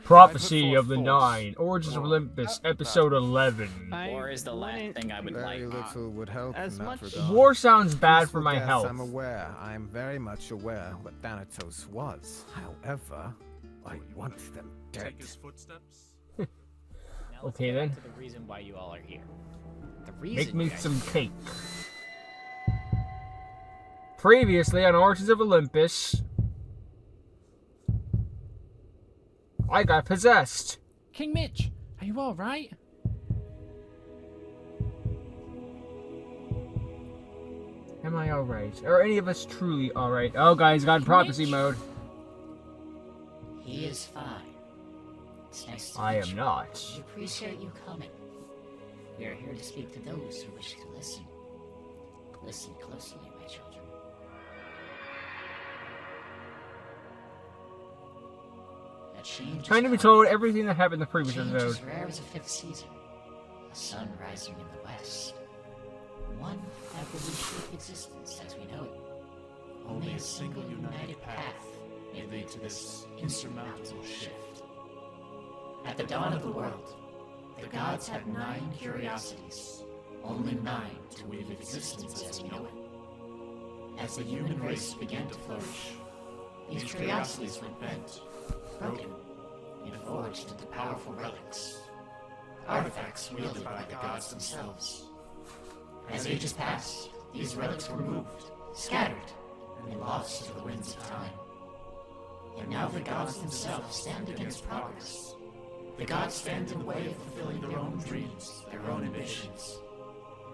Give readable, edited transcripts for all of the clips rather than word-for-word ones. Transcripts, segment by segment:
Prophecy of the Nine, Origins of Olympus, Episode 11. War is the last thing I would like. Very little would help As in that much- regard. War sounds bad Peaceful for my death, health. I'm aware. I am very much aware what Thanatos was. However, I want them dead. Take his footsteps. Now let's Okay, get then. back to the reason why you all are here. The reason Make me you guys some are cake. Previously on Origins of Olympus, I got possessed. King Mitch, are you alright? Am I alright? Are any of us truly alright? Oh, guys, got in prophecy mode. He is fine. It's nice to I meet am you. not. We appreciate you coming. We are here to speak to those who wish to listen. Listen closely, my children. A change Trying to be is told everything that happened in the previous Change episode. is rare as a fifth season. A sun rising in the west. One evolution of existence as we know it. Only a single united path may lead to this insurmountable shift. At the dawn of the world, the gods had 9 curiosities. Only 9 to weave existence as we know it. As the human race began to flourish, these curiosities were bent, broken, and forged into powerful relics. Artifacts wielded by the gods themselves. As ages passed, these relics were moved, scattered, and lost to the winds of time. And now the gods themselves stand against progress. The gods stand in the way of fulfilling their own dreams, their own ambitions.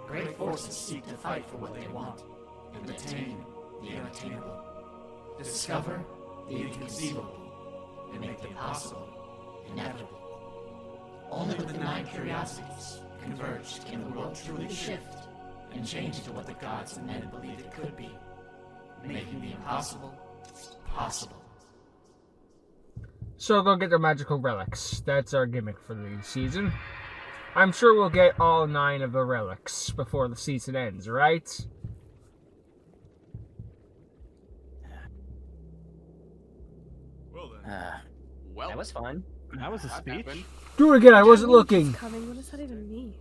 Great forces seek to fight for what they want, and attain the unattainable. Discover the inconceivable, and make the possible inevitable. Only with the 9 curiosities converged can the world truly shift and change to what the gods and men believed it could be, making the impossible possible. So go get their magical relics. That's our gimmick for the season. I'm sure we'll get all 9 of the relics before the season ends, right? Well then. That was fun. That was a speech. Do it again, I wasn't looking. Coming. What does that even mean?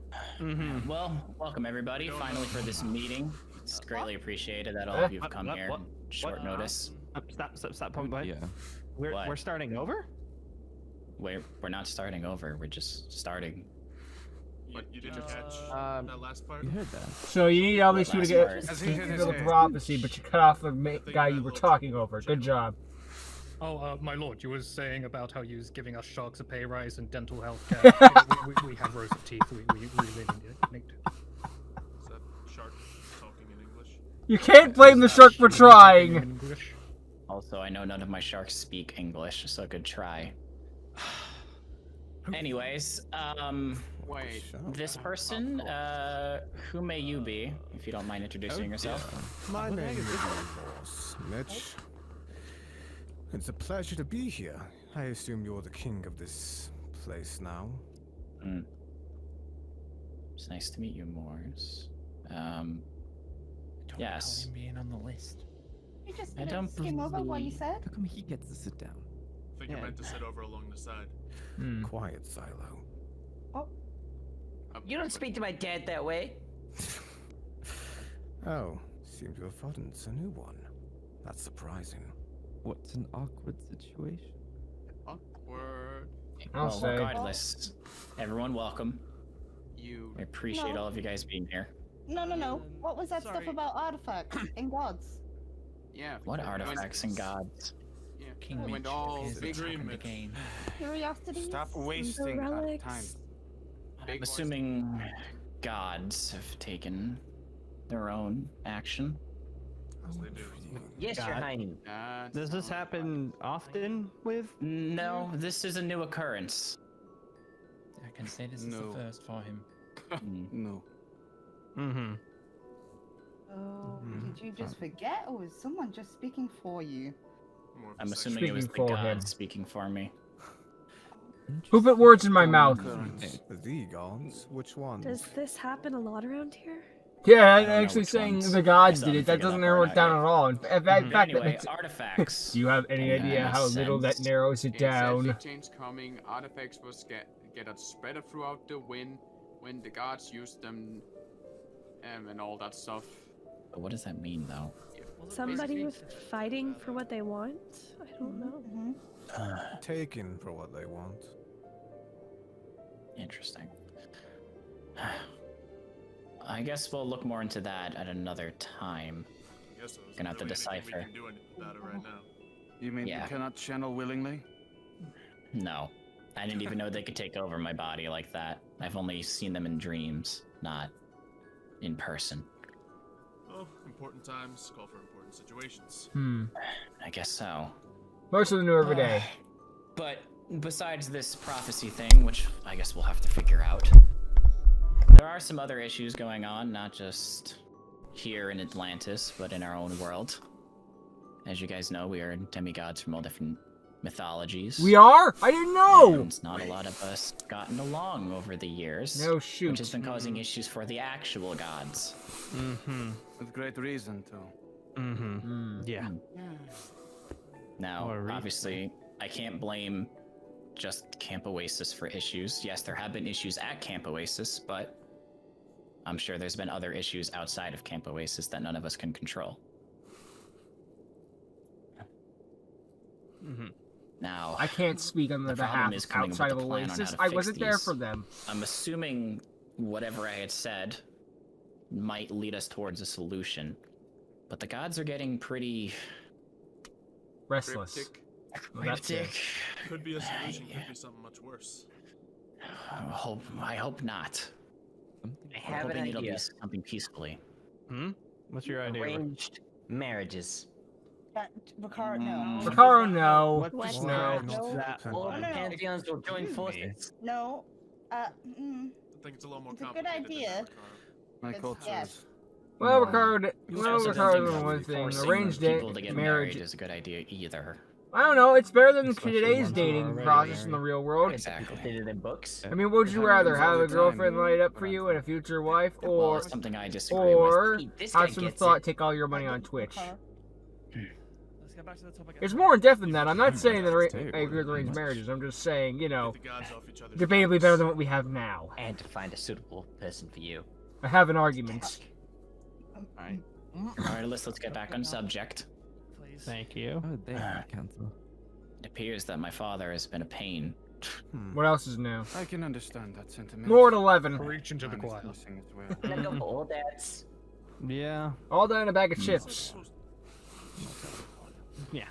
Well, welcome everybody finally for this meeting. It's greatly appreciated that all of you have come here on short notice. Stop, Pumpkin. Yeah. What? We're starting over? We're not starting over. We're just starting. But you didn't catch that last part? You heard that. So you need all these two to get Last the prophecy, but you cut off the guy you were talking over. Good job. Oh, my lord, you were saying about how you was giving us sharks a pay rise and dental health care. we have rows of teeth. We really need it. Is that shark talking in English? You can't blame the shark for trying. English. Also, I know none of my sharks speak English, so good try. Anyways, Wait. this person, who may you be, if you don't mind introducing yourself? My name is Olympus, Mitch. It's a pleasure to be here. I assume you're the king of this place now. It's nice to meet you, Morris. Don't Yes. recall him being on the list. You just I didn't don't skim over what you believe- said? How come he gets to sit down? I think you're meant to sit over along the side. Quiet, Silo. You don't speak to my dad that way. Oh, seem to have forgotten a new one. That's surprising. What's an awkward situation? Awkward. I'll Well, say. regardless, everyone welcome. You. I appreciate No. all of you guys being here. No. What was that stuff Sorry. about artifacts and gods? Yeah. What artifacts and gods? Yeah. King When Mitch all appears big at the top dream of the Mitch. game. Curiosities? Stop The wasting relics. time. I'm assuming gods have taken their own action. As they do. Yes, Your God. Highness. Does this happen often with? No, this is a new occurrence. I can say this is No. the first for him. No. Mm-hmm. Oh, did you just forget, or was someone just speaking for you? More of a I'm section. assuming it was the Speaking for him. gods speaking for me. Who put words in my mouth? The gods? Which ones? Does this happen a lot around here? Yeah, don't know actually which saying ones. the gods I did still it, that haven't doesn't figured that narrow part it out down yet. at all. In fact, that Anyway, makes... artifacts. Do you have any Yeah, idea how little that sense. narrows it down? It's change coming. Artifacts will get spread throughout the wind when the gods use them, and all that stuff. But what does that mean, though? Somebody was fighting for what they want? I don't know. Taken for what they want. Interesting. I guess we'll look more into that at another time. I guess so. Gonna have to decipher. We can do anything about it right now. You mean Yeah. you cannot channel willingly? No. I didn't even know they could take over my body like that. I've only seen them in dreams, not in person. Well, important times call for important situations. I guess so. Most of them new every day. But besides this prophecy thing, which I guess we'll have to figure out, there are some other issues going on, not just here in Atlantis, but in our own world. As you guys know, we are demigods from all different mythologies. We are? I didn't know! And not a lot of us gotten along over the years. No shoot. Which has been causing issues for the actual gods. With great reason, too. Yeah. Now, Or reason. obviously, I can't blame just Camp Oasis for issues. Yes, there have been issues at Camp Oasis, but I'm sure there's been other issues outside of Camp Oasis that none of us can control. Now, I can't speak on the problem behalf is coming up outside with of a plan on how Oasis. to I fix wasn't there these. for them. I'm assuming whatever I had said might lead us towards a solution. But the gods are getting pretty Restless. Cryptic. Well, that's it. cryptic. Could be a solution, could be something much worse. I hope not. I I'm have an hoping it'll idea. be something peacefully. What's your idea? Arranged marriages. Ricard, no. Ricaro, no. What? Just Why no. No. that? All no, the no. pantheons will join forces. No. I think it's a little more It's a good complicated than idea. that, Ricardo. My It's- culture yes. is... Well, No. Ricard, I well, also don't Ricard think is one thing. forcing Arranged people to get marriage. married is a good idea either. I don't know. It's better than Especially today's once you're dating already process in the married. real world. Exactly. They did in books. I mean, what would you It rather, happens have all a the girlfriend time. lined up for you and a future wife, Well, or it's something I disagree with. or Hey, this guy have some gets thought it. take all your money on Twitch? Ricard. Let's get back to the topic. It's more in depth than that. I'm not saying that I Take agree with arranged much. marriages. I'm just saying, you know, Get the gods off each other's debatably backs. better than what we have now. And to find a suitable person for you. I have an argument. Alright, let's get back on subject. Please. Thank you. Oh, they cancel. It appears that my father has been a pain. What else is new? I can understand that sentiment. More at 11. Preach into the Mine is choir. missing as well. Can I go for all dads? Yeah. All down a bag of chips. Yeah.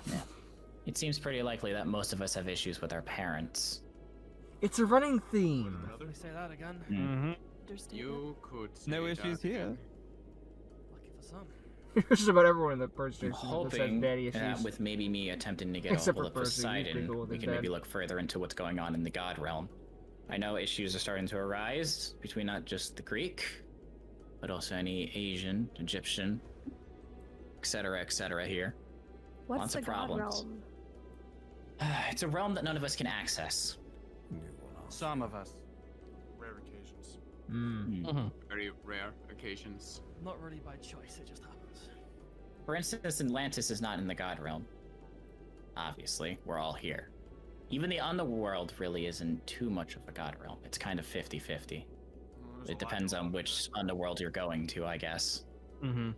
It seems pretty likely that most of us have issues with our parents. It's a running theme. Another? Let me say that again. Mm-hmm. You could say No that issues here. again. Lucky for some. Just about everyone in the first I'm station hoping says daddy that issues. with maybe me attempting to get Except all of for Percy, he's Poseidon, pretty cool with we his can maybe dad. look further into what's going on in the god realm. I know issues are starting to arise between not just the Greek, but also any Asian, Egyptian, etc. here. What's Lots the of god problems. realm? It's a realm that none of us can access. Some of us. Rare occasions. Very rare occasions. Not really by choice, it just happens. For instance, Atlantis is not in the god realm. Obviously, we're all here. Even the underworld really isn't too much of a god realm. It's kind of 50-50. There's a It lot depends going on which underworld you're going to, I guess. Mm-hmm.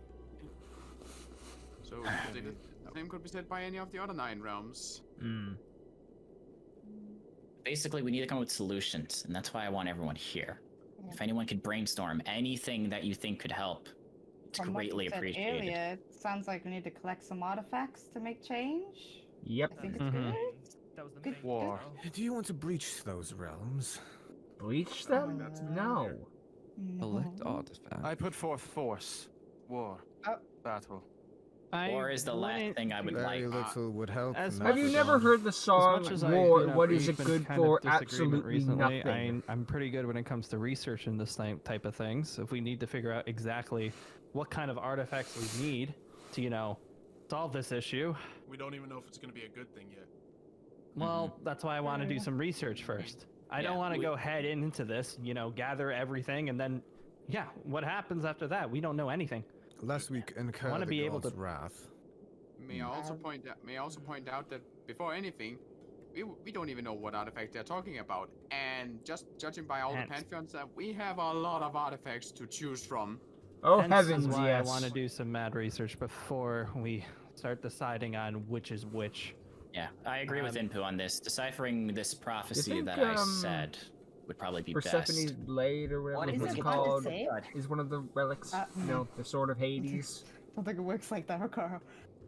So the same could be said by any of the other 9 realms. Basically, we need to come up with solutions, and that's why I want everyone here. If anyone could brainstorm anything that you think could help, it's From what you greatly said appreciated. earlier, it sounds like we need to collect some artifacts to make change. Yep. I think it's Mhm. good. That was the Good main war. goal. Do you want to breach those realms? Bleach them? No. Collect No. artifacts. I put forth force. War. Oh. Battle. Or is the last thing I would Very like. little would help. As in Have that you regard. never heard the song As much as War? I, What is we've it been good kind for? of disagreement Absolutely recently, nothing. I'm pretty good when it comes to researching this type of things. If we need to figure out exactly what kind of artifacts we need to, solve this issue, We don't even know if it's going to be a good thing yet. well, that's why I want to do some research first. I don't Yeah, want to we- go head into this, gather everything and then, yeah, what happens after that? We don't know anything. Lest we incur wanna the be able gods' to- wrath. May I also point out that before anything, we don't even know what artifact they're talking about, and just judging by all the pantheons, we have a lot of artifacts to choose from. Oh Hence heavens, is why yes. I want to do some mad research before we start deciding on which is which. Yeah, I agree with Inpu on this. Deciphering this prophecy think, that I said would probably be Persephone's best. blade or whatever What is it's it called hard to say? is one of the relics. You know, the sword of Hades. I don't think it works like that, Carl.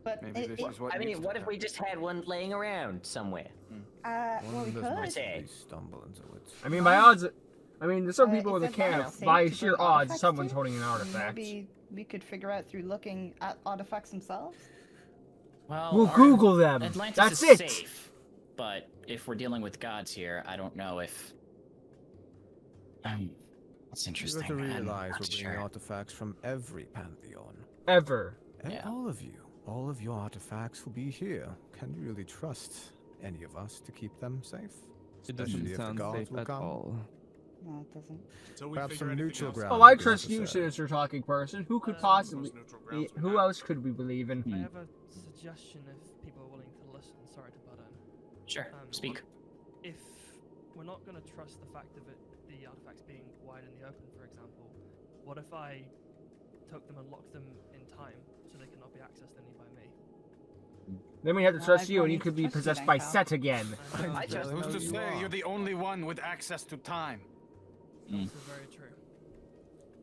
But Maybe this is what I needs mean, to what if we just had one laying around somewhere? well, we One does not could. Say. stumble into it. I mean, by odds, I mean, there's some people in the Is it not camp. safe By to sheer bring odds, artifacts someone's to? holding an artifact. Maybe we could figure out through looking at artifacts themselves. Well, We'll our- Google them. Atlantis That's is it. safe, but if we're dealing with gods here, I don't know if. That's You interesting. have to I'm realize not we're bringing sure. artifacts from every pantheon. Ever. And Yeah. all of your artifacts will be here. Can you really trust any of us to keep them safe? It doesn't Especially if the sound gods safe will at come. all. No, it doesn't. Until we Perhaps figure some anything neutral else ground. out. Oh, I would be trust you, necessary. sinister talking person. Who could Most possibly? neutral grounds we Who have. else could we believe in? I have a suggestion if people are willing to listen. Sorry to butt in. Sure, speak. If we're not going to trust the fact of the artifacts being wide in the open, for example, what if I took them and locked them in time so they cannot be accessed only by me? Then we have to Well, trust I'd you, and want you to could be trust you possessed then, by Cal. Set again. I just Who's know to you say are. you're the only one with access to time? Also very true.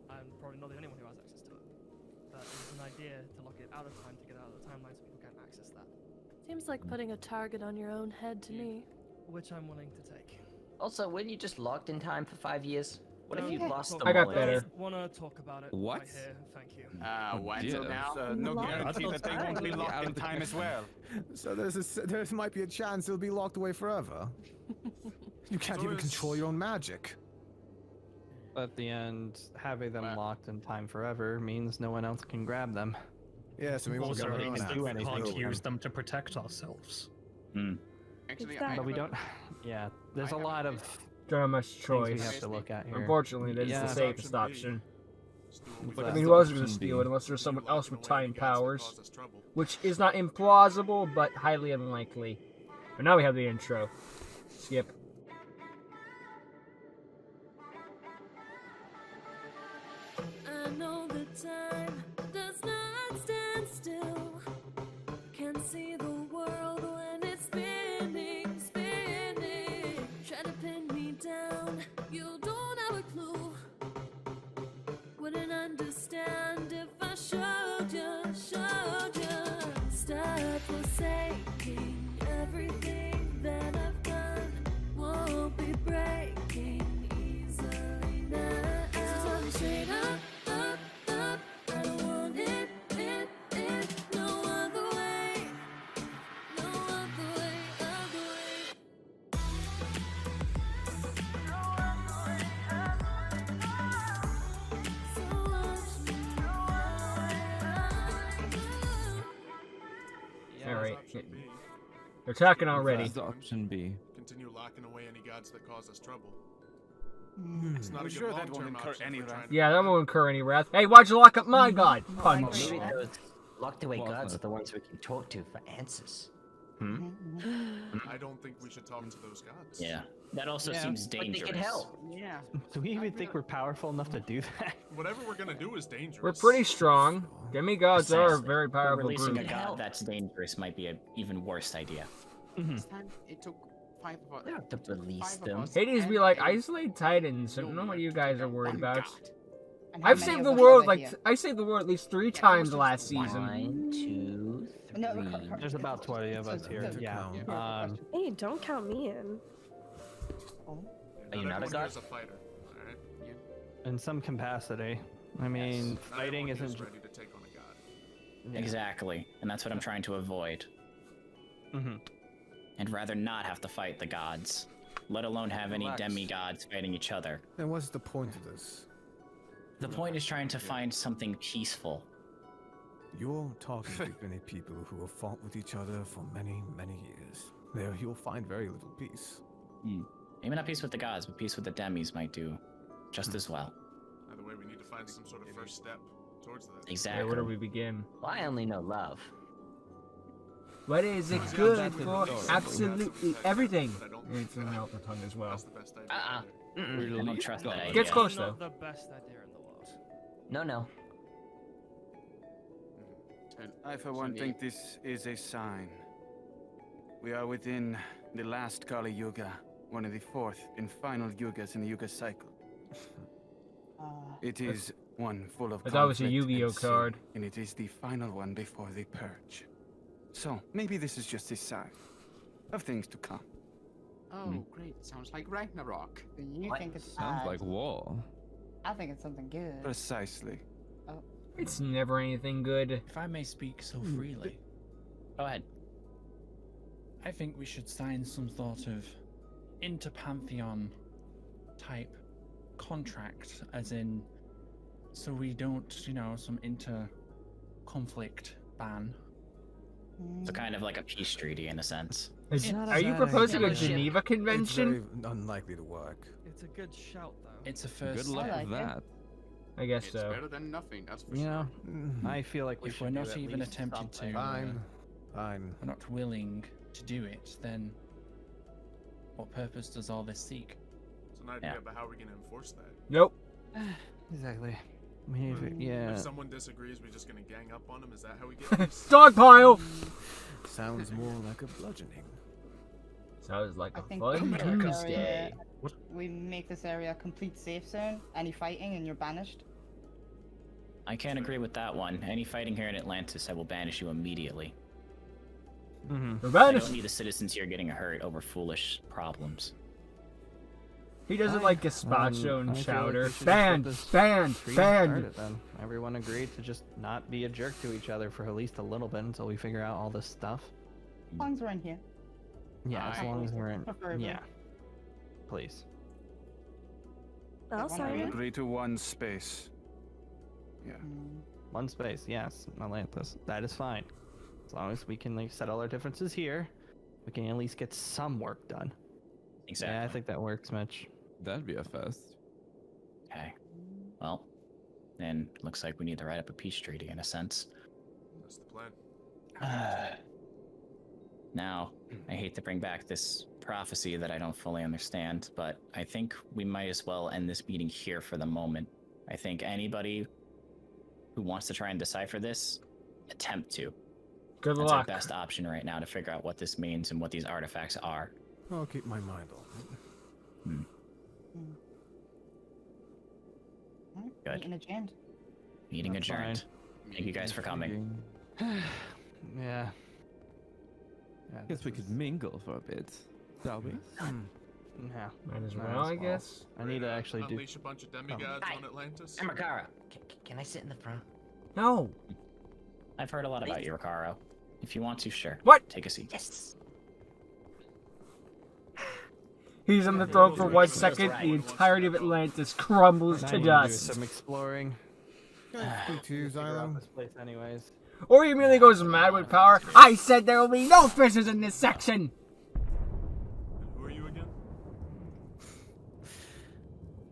I'm probably not the only one who has access to it. But it's an idea to lock it out of time to get out of the timeline so people can't access that, Seems like putting a target on your own head to me. which I'm willing to take. Also, weren't you just locked in time for 5 years? What if you Yeah. lost them I got all better. again? Want to talk about it? What? Right here. Thank you. When dear. so now? No Locked guarantee in that they won't be time. locked in time as well. So there might be a chance it'll be locked away forever. You can't So even is- control your own magic. At the end, having them Well- locked in time forever means no one else can grab them. Yes, and we won't Also, get our we own can do artifacts. anything. can't use them to protect ourselves. Actually, Exactly. But we don't. Yeah, there's a have lot a- of Don't have much things we choice. have to look at here. Unfortunately, that is Yeah. the safest option. Still, we But I got mean, that's who else is option going to steal B. it unless there's someone locking else with away any time gods that powers? cause us trouble. Which is not implausible, but highly unlikely. But now we have the intro. Skip. I know the time does not stand still. Can see the world when it's spinning, spinning. Try to pin me down, you don't have a clue. Wouldn't understand if I showed you, showed you. Start forsaking everything that I've done. Won't be breaking easily now. So tell me straight up, up, up. I don't want it, no other way. No other way, other way. No other way, so watch me Alright. Option B. They're talking already. That's option B. Continue locking away any gods that cause us trouble. Mm. It's not I'm a good sure that won't long-term incur option any for trying wrath. to- Yeah, that won't incur any wrath. Hey, why'd you lock up my god? Punch. Maybe those locked away Well, gods no. are the ones we can talk to for answers. I don't think we should talk to those gods. Yeah, that also Yeah. seems But they dangerous. can help. Yeah. Do we even think we're powerful enough to do that? Whatever we're gonna do is dangerous. We're pretty strong. Demigods are a Precisely. very But powerful releasing group. a god that's dangerous might be an even worse idea. This time it took 5 of us. We don't have to release 5 of them. us Hades be and like, a isolate Titans. I don't know human what you to guys take are out worried one about. god. And how I've many saved of the us world are like here? I saved the world at least 3 Yeah, times that was last just season. 1, 2, 3. No, There's about 20 of us here. To Yeah. count. Hey, don't count me in. Are you not a everyone god? here is a fighter. Alright? In some capacity. I mean, Not fighting everyone here is isn't. ready to take on a god. Yeah. Exactly, and that's what I'm trying to avoid. Mhm. I'd rather not have to fight the gods, let alone have any Relax. demigods fighting each other. Then what's the point of this? The point is trying to find something peaceful. You're talking to many people who have fought with each other for many, many years. There you'll find very little peace. Maybe not peace with the gods, but peace with the demis might do just as well. Either way, we need to to find some sort of first step towards that. Exactly. Where do we begin? Well, I only know love. What is it Yeah, good that's the for? story. Absolutely That's everything. but I don't And it's think an that- out the tongue as well. That's the best idea. Uh-uh. either. I don't trust that idea. Gets close Not though. the best idea in the world. No, no. I, for one, think this is a sign. We are within the last Kali Yuga, one of the fourth and final Yugas in the Yuga cycle. It is one full of It's always a conflict Yu-Gi-Oh and sin, card. and it is the final one before the purge. So, maybe this is just a sign of things to come. Oh, great. Sounds like Ragnarok. So you think it's Sounds bad. like war. I think it's something good. Precisely. It's never anything good. If I may speak so freely, Go ahead. I think we should sign some sort of inter-pantheon type contract, as in, so we don't, you know, some inter-conflict ban. So kind of like a peace treaty in a sense. Are you proposing a Geneva It's Convention? very unlikely to work. It's a good shout, though. It's a first Good luck step. with that. I guess It's so. better than nothing, that's for You sure. know, I feel like we If should we're do not at even least attempting something. to, Fine. we're not willing to do it, then what purpose does all this seek? It's an idea, but how are we going to enforce that? Nope. Exactly. We need to, yeah. If someone disagrees, we're just going to gang up on them? Is that how we get this? Dogpile! Sounds more like a bludgeoning. Sounds like I a think fun we make this Tuesday. area- we make this area a complete safe zone. Any fighting and you're banished. I can't agree with that one. Any fighting here in Atlantis, I will banish you immediately. We're I banished. don't need the citizens here getting hurt over foolish problems. He doesn't like gazpacho and I feel like chowder. we should just Banned! let this Banned! treaty Banned! started then. Everyone agreed to just not be a jerk to each other for at least a little bit until we figure out all this stuff. As long as we're in here. Yeah, as long as we're in. Preferably. Yeah. Please. I'll We sign it. agree to one space. Yeah. One space, yes, Atlantis. That is fine. As long as we can like settle our differences here, we can at least get some work done. Exactly. Yeah, I think that works, Mitch. That'd be a first. Okay. Well, then looks like we need to write up a peace treaty in a sense. That's the plan. Now, I hate to bring back this prophecy that I don't fully understand, but I think we might as well end this meeting here for the moment. I think anybody who wants to try and decipher this, attempt to. Good That's our luck. best option right now to figure out what this means and what these artifacts are. I'll keep my mind on it. Good. Meeting adjourned. Meeting That's adjourned. Thank you guys for coming. Yeah. Guess we could mingle for a bit, shall we? Yeah. Might as Might well, as I guess. I need to actually do. Unleash a bunch of demigods on Atlantis? I'm Rakara. Can I sit in the front? No. I've heard a lot about you, Ricaro. If you want to, sure. What? Take a seat. Yes. He's on the throne for 1 second, the entirety of Atlantis crumbles I to need to do dust. some exploring. Speak to you, Figure out Xylo. this place, anyways. Or he immediately goes mad with power. I said there will be no fishes in this section! Who are you again?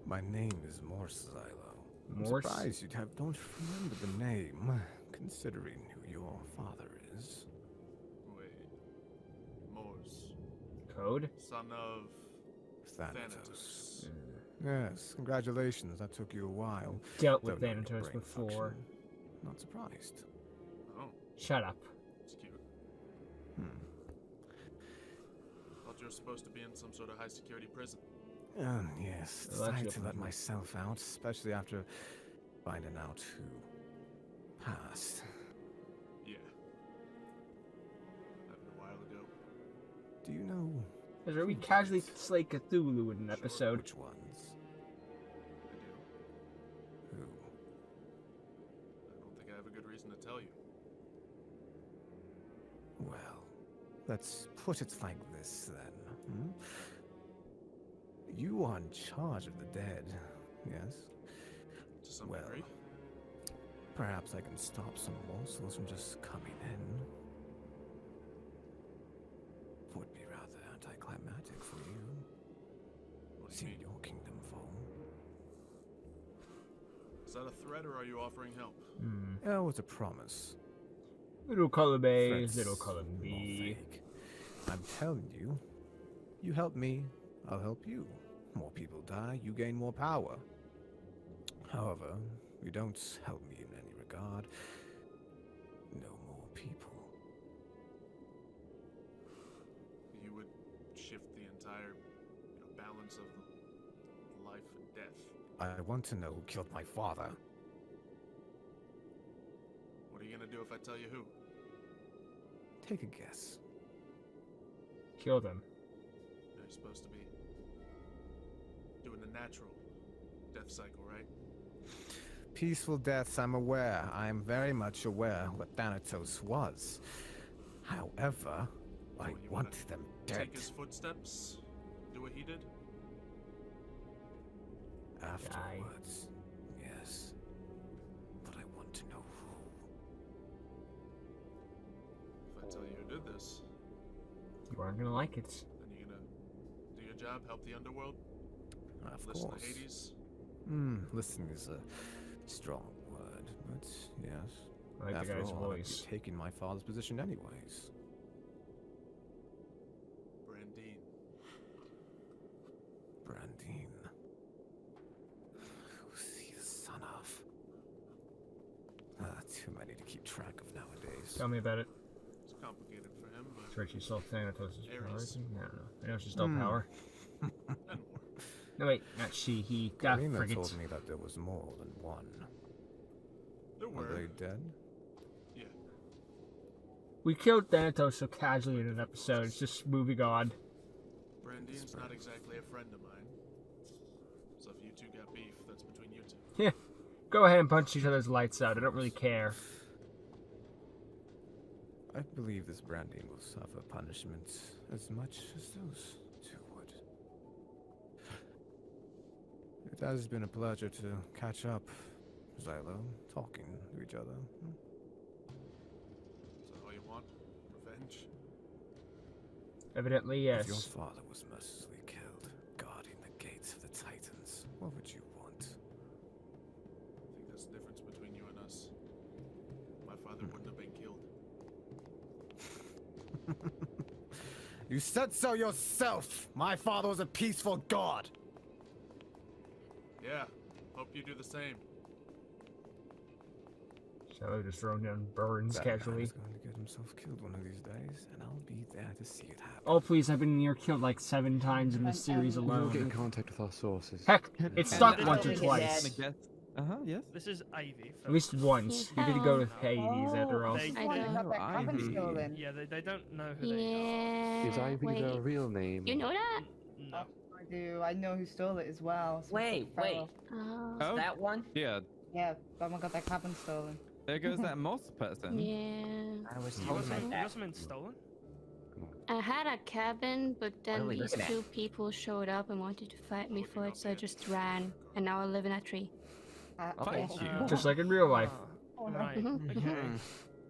My name is Morse Xylo. I'm Morse? surprised you don't remember the name, considering who your father is. Wait. Morse. Code? Son of Thanatos. Yes, congratulations. That took you a while. Dealt with Though no Thanatos brain before. function. Not surprised. Oh, Shut up. it's cute. Hmm. Thought you were supposed to be in some sort of high security prison. Yes, Well, that's decided your to let problem. myself out, especially after finding out who passed. Yeah. Happened a while ago. Do you know Because we casually slay Cthulhu in an episode. which ones? I do. Who? I don't think I have a good reason to tell you. Well, let's put it like this then. Hmm? You are in charge of the dead, yes? To some Well, degree. perhaps I can stop some morsels from just coming in. Would be rather anticlimactic for you. What do you See mean? your kingdom fall. Is that a threat or are you offering help? It was a promise. Little column A, Threats little column more B. vague. I'm telling you, you help me, I'll help you. More people die, you gain more power. However, you don't help me in any regard. No more people. You would shift the entire balance of life and death. I want to know who killed my father. What are you gonna do if I tell you who? Take a guess. Kill them. You're supposed to be doing the natural death cycle, right? Peaceful deaths, I'm aware. I am very much aware what Thanatos was. However, I You want wanna them dead. Take his footsteps, do what he did. Afterwards, yes. But I want to know who. If I tell you who did this, You aren't gonna like it. then you're gonna do your job, help the underworld, Of listen course. to Hades. Listen is a strong word, but yes. I like the After guy's all, I'd be voice. taking my father's position anyways. Brandine. Brandine. Who's he the son of? Too many to keep track of nowadays. Tell me about it. It's complicated for him, but It's right, she stole Thanatos' power. Ares. I don't know. I know she stole power. No, wait, not she. He. God, Karina forget. told me that there was more than one. there Were were. they dead? Yeah. We killed Thanatos so casually in an episode. It's just moving on. Brandine's not exactly a friend of mine. So if you two got beef, that's between you two. Yeah. Go ahead and punch each other's lights out. I don't really care. I believe this Brandine will suffer punishment as much as those two would. It has been a pleasure to catch up, Xylo, talking to each other. Is that all you want? Revenge? Evidently, If your yes. father was mercilessly killed, guarding the gates of the Titans, what would you want? I think that's the difference between you and us. My father wouldn't have been killed. You said so yourself! My father was a peaceful god! Yeah. Hope you do the same. So just throwing down burns That man casually. is going to get himself killed one of these days, and I'll be there to see it happen. Oh please, I've been near killed like 7 times in this series We'll get in alone. contact with our sources. Heck, it's stuck once or Yes. twice. Yes. This is Ivy. At least once. You did go to Hades after all. They, I got that cabin Ivy. stolen. yeah, they don't know who they are. Yeah. Is Ivy wait. the real name? You know that? No. I do. I know who stole it as well. Some Wait. fellow. Oh. Oh. That one? Yeah, Yeah, someone got that cabin stolen. there goes that moss person. Yeah. I was You told got something, about you got that. something stolen? I had a cabin, but What are then we these looking at? 2 people showed up and wanted to fight me for it, so I just ran, and now I live in a tree. Thank you. Just like in real life. Oh, no. Right. Mhm. Okay. Mhm.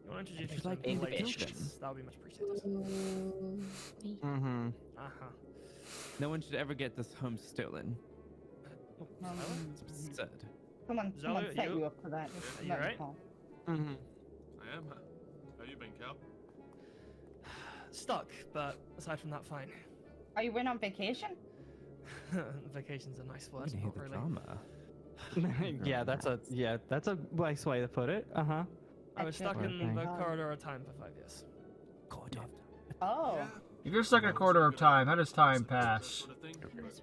You want to introduce If me you'd to like some me to kill relationships? That would be much appreciated. Mm-hmm. Uh-huh. No one should ever get this home stolen. It's absurd. Someone Zolo, set you- you up for that. Are you Let me right? call. Mm-hmm. I am. How you been, Cal? Stuck, but aside from that, fine. Are you went on vacation? Vacation's a nice word, You hear not the really. drama. that's a nice way to put it. Uh-huh. I was stuck in Okay. the corridor of time for 5 years. Oh. If you're stuck in a corridor of time, how does time pass? Sort of thing.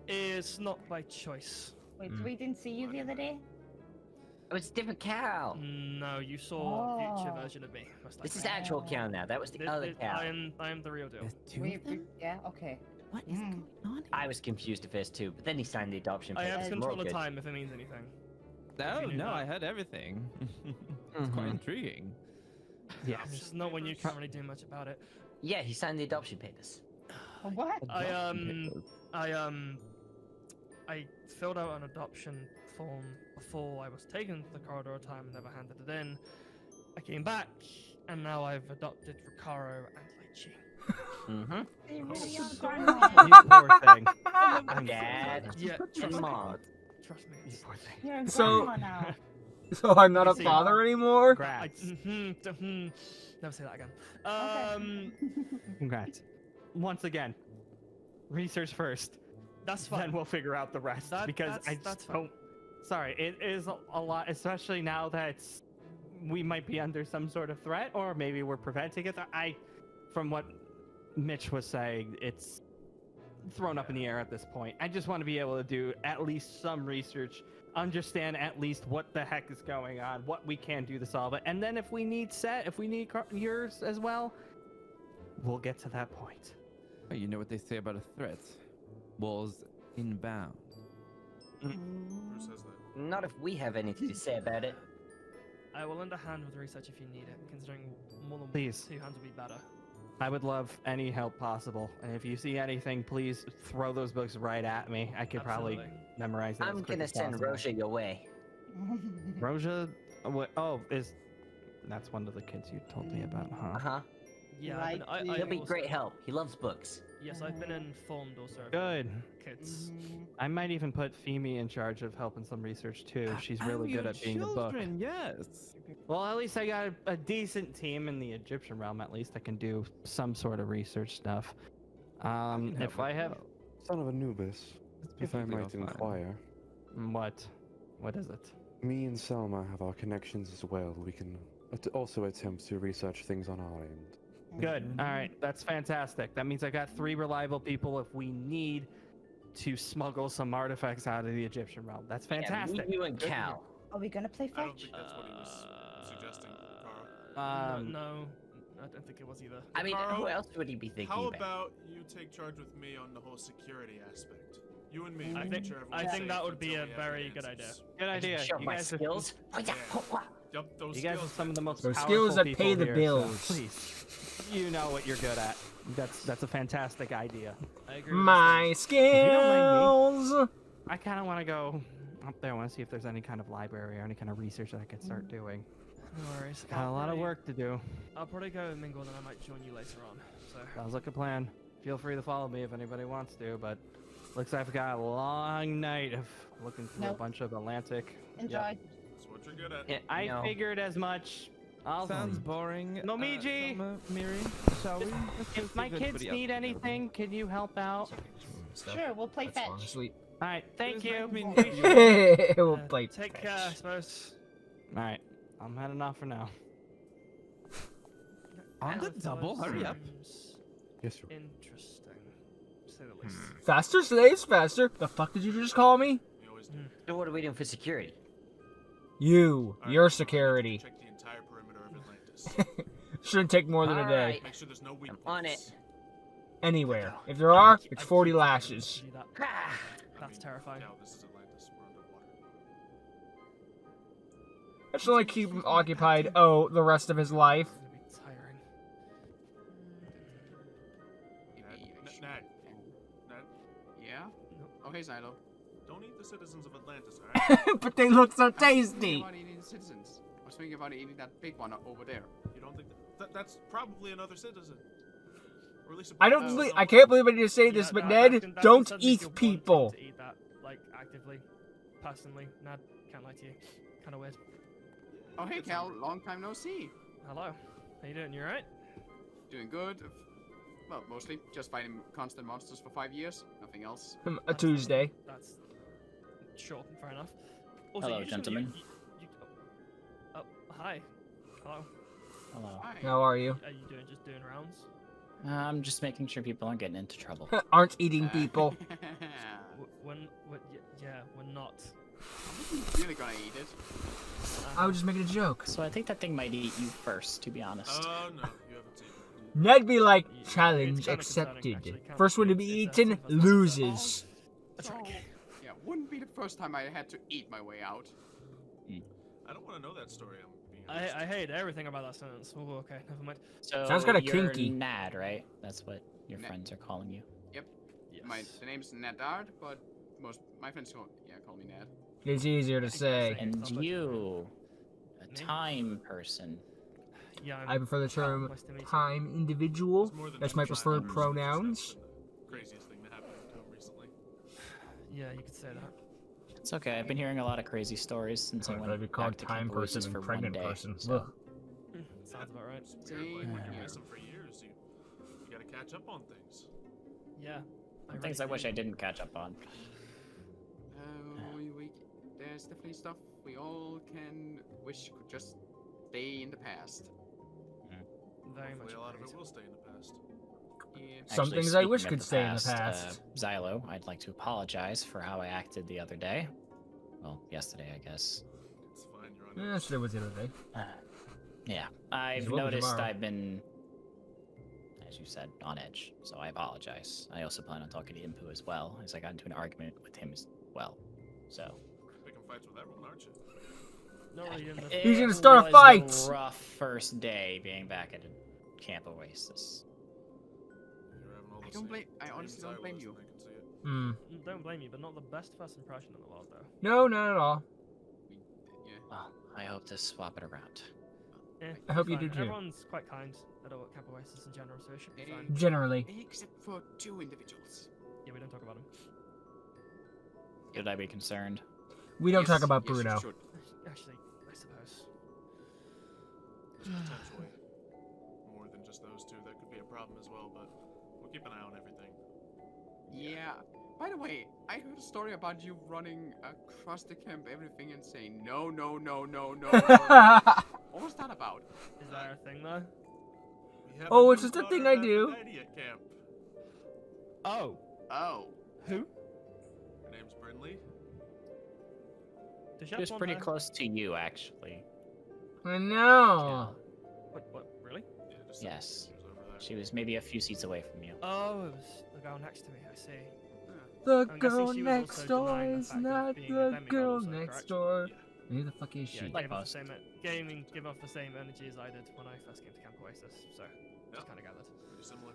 It's not by choice. Wait, so we didn't see you the other day? Oh, it's a different cow. No, you saw a future Oh. version of me. Most This is likely. actual cow now. That was the other cow. I am the real deal. Yeah, okay. What is going on? I was confused at first too, but then he signed the adoption I papers. have and we're all control of good. time if it means anything. No, you knew no, that. I heard everything. It's quite intriguing. It's not when you can't really do much about it. Yeah, he signed the adoption papers. What? I filled out an adoption form before I was taken to the corridor of time and never handed it in. I came back, and now I've adopted Ricaro and Lychee. Mm-hmm. They really You are grandma. poor thing. Dad Yeah, and trust me. Mom. Trust me. You're a So- grandma now. So I'm not a See, father anymore? Congrats. Never say that again. Congrats. Once again, research first. That's fine. Then we'll figure out the rest. Because I that's just don't. Sorry, it is a lot, especially now that we might be under some sort of threat, or maybe we're preventing it. From what Mitch was saying, it's thrown up in the air at this point. I just want to be able to do at least some research, understand at least what the heck is going on, what we can do to solve it, and then if we need yours as well, we'll get to that point. Oh, you know what they say about a threat? Walls inbound. Who says that? Not if we have anything to say about it. I will lend a hand with research if you need it, considering more than Please. 2 hands would be better. I would love any help possible, and if you see anything, please throw those books right at me. I could probably memorize it. I'm gonna send Roja your way. Roja? That's one of the kids you told me about, huh? Uh-huh. Yeah, He'll be great help. He loves books. Yes, I've been informed also. Good. Kids. I might even put Femi in charge of helping some research too. She's really good at being a book. Yes. Well, at least I got a decent team in the Egyptian realm. At least I can do some sort of research stuff. If I have, Son of Anubis, if I might inquire. What is it? Me and Selma have our connections as well. We can also attempt to research things on our end. Good. All right, that's fantastic. That means I got 3 reliable people if we need to smuggle some artifacts out of the Egyptian realm. That's fantastic. Yeah, you and Cal. Are we gonna play I don't fetch? think that's what he was suggesting, Carl. No, I don't think it was either. I mean, Carl, who else would he be thinking How about? about you take charge with me on the whole security aspect? You and me. I making think sure I everyone's think that safe would be until a we have very the good idea. answers. Good idea. Show You my guys are- skills. Yep, those You guys are skills. some of the most Those powerful skills that people pay the here, bills. So please, you know what you're good at. That's a fantastic idea. I agree. My skills. I kind of want to go up there. I want to see if there's any kind of library or any kind of research that I could start doing. No worries. Got a lot of work to do. I'll probably go and mingle, then I might join you later on. So. Sounds like a plan. Feel free to follow me if anybody wants to, but looks like I've got a long night of looking through a Nope. bunch of Atlantic. Enjoy. Yep. That's what you're good at. Yeah, I figured as much. Sounds boring. Momiji, Selma, Miri, shall we? if my kids need anything, can you help out? Sure, we'll play fetch. Honestly. All right, thank you. We'll play Take fetch. care, I suppose. All right, I'm heading off for now. On the double, hurry up. Yes, sir. Interesting, to say the least. Faster, slaves, faster. The fuck did you just call me? We always do. So what are we doing for security? You. Alright, Your so security. Check the entire perimeter of Atlantis. Shouldn't take more than a day. Alright. Make sure there's no weak I'm on points. it. Anywhere. If there are, it's 40 lashes. Do that. Ah! That's terrifying. Cal, this is Atlantis. We're underwater. That should only keep him occupied, the rest of his life. It's gonna be tiring. Ned. Yeah? Oh, hey, Silo. Don't eat the citizens of Atlantis, alright? But they look so I was thinking tasty. about eating citizens. I was thinking about eating that big one over there. You don't think that's probably another citizen? Or at least I can't believe I need to say this, but Ned, don't eat people. To eat that, like, actively, personally. Ned, can't lie to you. Kind of weird. Oh, hey, Cal. Long time no see. Hello. How you doing? You alright? Doing good. Well, mostly just fighting constant monsters for 5 years. Nothing else. A Tuesday. That's sure, fair enough. Also, Hello, you shouldn't- gentlemen. oh, hi. Hello. Hello. Hi. How are you? Are you just doing rounds? I'm just making sure people aren't getting into trouble. Aren't eating people. Yeah, we're not. Really gonna eat it. I was just making a joke. So I think that thing might eat you first, to be honest. Oh, no. You haven't seen it. Ned be like, It's challenge kinda concerning, accepted. actually, kinda- First one to be it's eaten sensitive as well. loses. That's right. Yeah, wouldn't be the first time I had to eat my way out. I don't want to know that story. I'm being honest. I hate everything about that sentence. Oh, okay, never mind. So Sounds kinda you're kinky. Nad, right? That's what your Nad. friends are calling you. Yep. Yes. The name's Nadard, but my friends call me Ned. It's easier to say. And you, a time person. Yeah, I prefer the term nice to meet you. time individual. It's more than That's just my trying preferred to understand pronouns. the craziest thing that happened to him recently. Yeah, you could say that. It's okay. I've been hearing a lot of crazy stories since I went That'd be called back to time Camp Oasis person for and 1 pregnant day. person. So. Ugh. Sounds about right. It's weird when you miss them for years. You gotta catch up on things. Yeah. Things I wish I didn't catch up on. There's definitely stuff we all can wish could just stay in the past. Very much. Hopefully a lot of it will stay in the past. Yeah. Some Actually, things I wish speaking of could stay in the past. Xylo, I'd like to apologize for how I acted the other day. Well, yesterday, I guess. It's fine. You're on Yesterday was the other day. Yeah, I've will be noticed tomorrow. I've been, as you said, on edge. So I apologize. I also plan on talking to Impu as well, as I got into an argument with him as well. So. Picking fights with everyone, aren't you? Not really in the... He's gonna start a It fight! was a rough first day being back at Camp Oasis. I honestly don't blame you. Hmm. Don't blame you, but not the best first impression in the world, though. No, not at all. Well, I hope to swap it around. Yeah, I hope it's you do fine. too. Everyone's quite kind at Camp Oasis in general, so it should be fine. Generally. Except for 2 individuals. Yeah, we don't talk about them. Should I be concerned? We don't Yes, talk about yes, you Bruno. should. Actually, I suppose. Potentially. More than just those two, that could be a problem as well, but we'll keep an eye on everything. Yeah. By the way, I heard a story about you running across the camp, everything, and saying no, no, no, no, no. What was that about? Is that a thing, though? Oh, it's just a thing I do. Camp. Oh. Oh. Who? Her name's Brinley. Does She was pretty close to you, actually. I know. What? Really? Yes. She was maybe a few seats away from you. Oh, it was the girl next to me, I see. The I'm guessing girl she was next also door denying the is fact of not being a the demigod girl also, next correct? door. Who the fuck is she? Yeah, gave off the same energy as I did when I first came to Camp Oasis, so just kind of gathered. Pretty similar.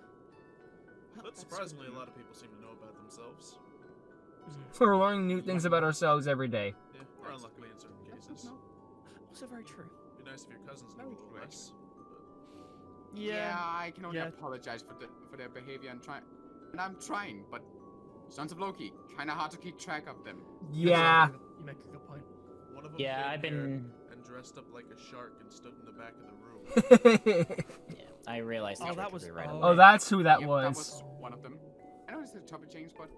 But surprisingly, a lot of people seem to know about themselves. We're learning new things about ourselves every day. Yeah, or unluckily in certain cases. Also very true. Be nice if your cousins knew a little less. Yeah, I can only apologize for their behavior and I'm trying, but Sons of Loki, kind of hard to keep track of them. Yeah. You make a good point. One of them Yeah, came I've been. and dressed up like a shark and stood in the back of the room. Yeah, I realized that was. right Oh, that's who that Yep, was. That was one of them. I know it's a topic change, but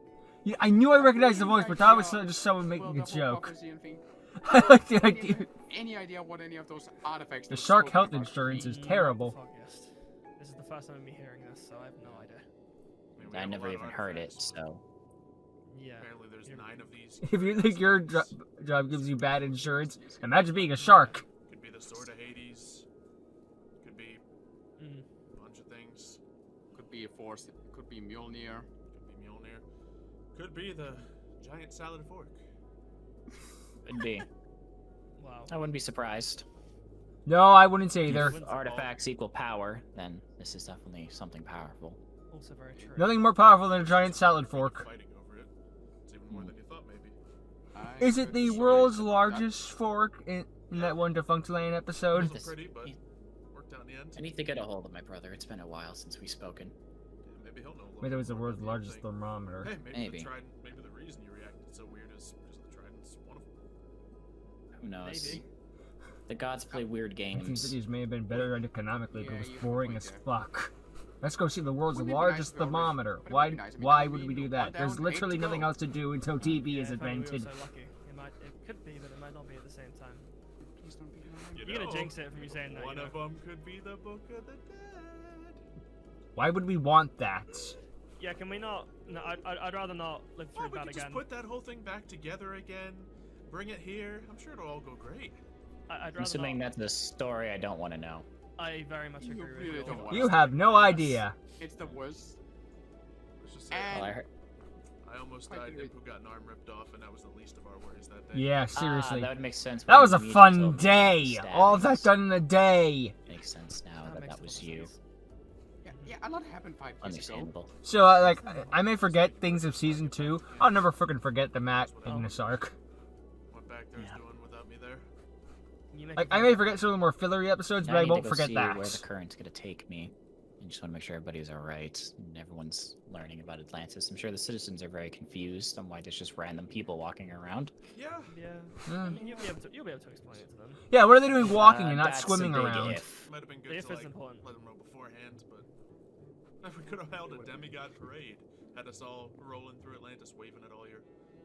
Yeah, I knew I recognized the voice, but that was just someone making a the whole joke. prophecy and thing. I like the idea. Any idea what any of those artifacts? The that were shark spoken health about insurance could is be? terrible. Focused. This is the first time of me hearing this, so I have no idea. I never even heard it, so. Yeah. Apparently, there's 9 of these. If you think your job gives you bad insurance, imagine being a shark. Could be the Sword of Hades. Could be a bunch of things. Could be a force. Could be Mjolnir. Could be Mjolnir. Could be the giant salad fork. Could be. Wow. I wouldn't be surprised. No, I wouldn't say either. If artifacts equal power, then this is definitely something powerful. Also very true. Nothing more powerful than a giant salad fork. Fighting over it. It's even more than you thought, maybe. Is it the world's largest fork in that one Defunct Land episode? Wasn't pretty, but worked out in the end. I need to get a hold of my brother. It's been a while since we've spoken. Yeah, maybe he'll know. Maybe it was the world's largest thermometer. Hey, Maybe. The trident, maybe the reason you reacted so weird is because the trident's one of them. Who knows? Maybe. The gods play weird games. 1950s may have been better run economically, but it was you have a boring point as there. fuck. Let's go see the world's Wouldn't it be largest nice if we already- thermometer. wouldn't it Why? be nice if we Why could would be we do one that? down, There's 8 literally to nothing go. else to do until TV is if only we were invented. so lucky. It could be, but it might not be at the same time. Please don't be You're gonna jinx it from you saying that. One you know. of them could be the Book of the Dead. Why would we want that? Yeah, can we not? No, I'd rather not live Or through we that could again. just put that whole thing back together again. Bring it here. I'm sure it'll all go great. I'd I'm rather assuming not. that's a story I don't want to know. I very much agree really with don't you. want You have no idea. It's the worst. Let's just say Well, I heard. I almost Quite died. good. Impu got an arm ripped off, and that was the least of our worries that day. Yeah, seriously. that would make sense. That when was a you fun told me day. about All of that stabbings. done in a day. Makes sense now that makes that was total you. sense. Yeah, a lot happened 5 years ago. Understandable. So, like, I may forget things of season 2. I'll never freaking forget the Matt Ignis arc. What back there's doing without me there? You make Like, a I good may point. forget some of the more fillery episodes, Now but I need won't to go forget see that. where the current's gonna take me. I just want to make sure everybody's all right and everyone's learning about Atlantis. I'm sure the citizens are very confused on why there's just random people walking around. Yeah. I mean, you'll be able to explain it to them. Yeah, what are they doing walking and not That's a swimming big around? if. Might have been The good if to is like, important. let them know beforehand, but we could have held a demigod parade. Had us all rolling through Atlantis, waving at all your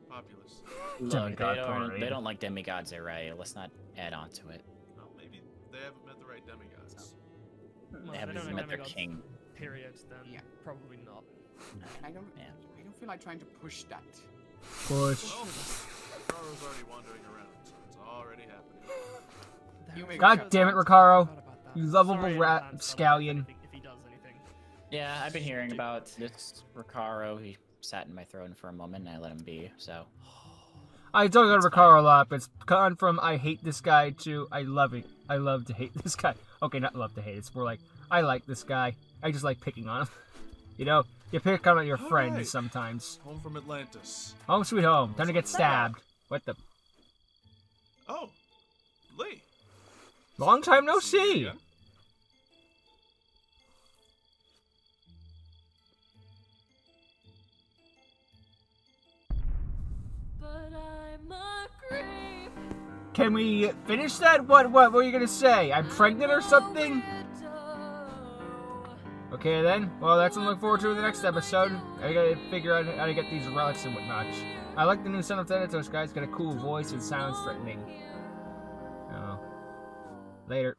populace. Look, they don't like demigods, right? Let's not add on to it. Well, maybe they haven't met the right demigods. Well, They if haven't don't even know met their demigods, king. Period, then probably not. I don't feel like trying to push that. Push. Well, Ricaro's already wandering around, so it's already happening. God damn it, Ricaro. You lovable Sorry in rat advance, scallion. If he does anything. Yeah, I've been hearing about this Ricaro. He sat in my throne for a moment and I let him be, so. I talk about Ricaro a lot, but it's gone from I hate this guy to I love it. I love to hate this guy. Okay, not love to hate. It's more like I like this guy. I just like picking on him. You know, you pick on your friends Alright. sometimes. Home from Atlantis. Home sweet home. Time to get stabbed. What the? Oh, Lee. Long time no See you see. again. But I'm a creep. Can we finish that? What were you gonna say? I'm pregnant or something? Okay then. Well, that's what I look forward to in the next episode. I gotta figure out how to get these relics and whatnot. I like the new son of Thanatos, guys. Got a cool voice and sounds threatening. Oh. Later.